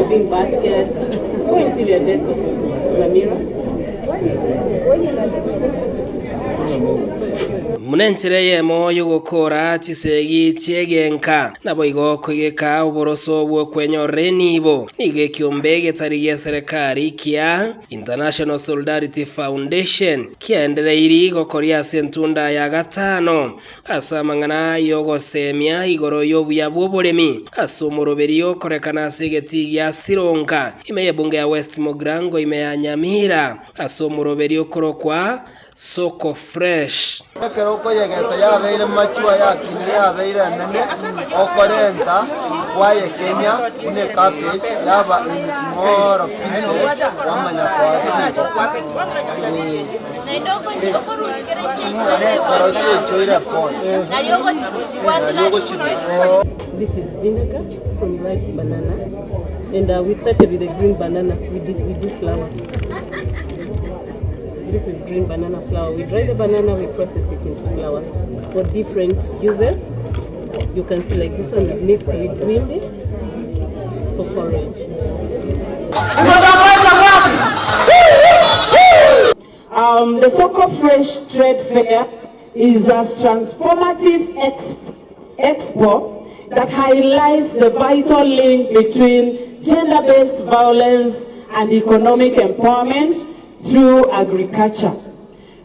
green basket. Go until your desk of Nyamira. Munenchera eyemo yogokora Chisegi chiegenka nabo igo kwigeka uboroso bwo kwenyorera nibo nige kiombe getari serikali kia International Solidarity Foundation kiendereiri gokoria sentunda ya gatano asamangana yogosemia igoro yobuya bw'oboremi asumuroberio korekana segeti ya sironka imeye bunge ya West Mogrango imeye Nyamira asumuroberio korokwa soko fresh Keroko yegesa yabeire machua yakine yabeire nene okorenta kwaye Kenya ne cabbage yaba in small pieces yamanya kwa This is vinegar from ripe banana, and we started with the green banana. We do flour. This is green banana flour. We dry the banana, we process it into flour for different uses. You can see like this one is mixed with green for porridge. The Soko Fresh Trade Fair is a transformative expo that highlights the vital link between gender-based violence and economic empowerment through agriculture.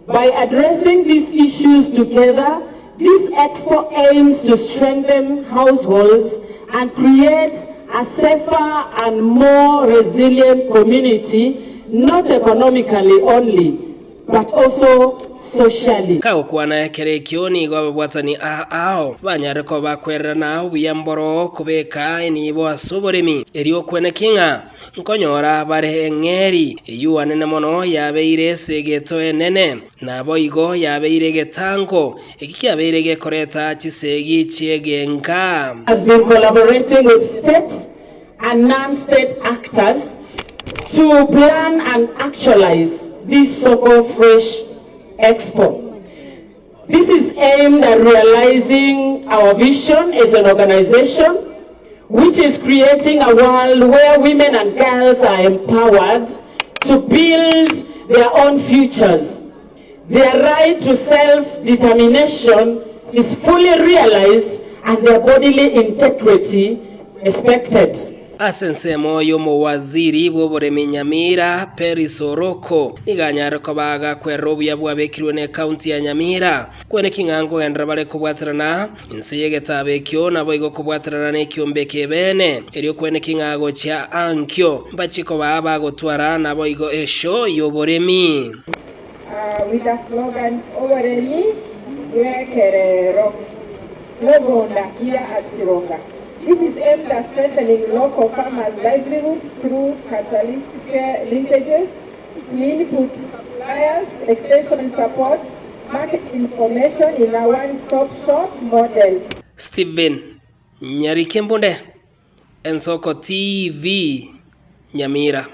By addressing these issues together, this expo aims to strengthen households and create a safer and more resilient community, not economically only, but also socially. Kao kwana kerekioni go bwatani ao banyareko bakwerana ubiyamboro kubeka enibo asoboremi erio kwenekinga nkonyora bare eng'eri yuanene mono yabeire segeto enene nabo igo yabeire getango ikiyabeire gekoreta Chisegi chiegenka Has been collaborating with state and non-state actors to plan and actualize this Soko Fresh Expo. This is aimed at realizing our vision as an organization, which is creating a world where women and girls are empowered to build their own futures. Their right to self-determination is fully realized and their bodily integrity respected. Asensemo yomo waziri bw'oboremi Nyamira Perisoroko niganyareko baga kwerobuya bwabekirwe ne county ya Nyamira kwene kingango endra bare kubwatirana insiyegetaabekyo nabo igo kubwatirana ne kyombeke bene erio kwene kingago chia ankyo bachiko baba gotwara nabo igo esho yoboremi with a slogan obaremi goetenenera logonda chia asironga. This is aimed at strengthening local farmers' livelihoods through catalytic linkages, input suppliers, extension and support, market information in a one-stop shop model. Steven Nyarikembonde Ensoko TV Nyamira.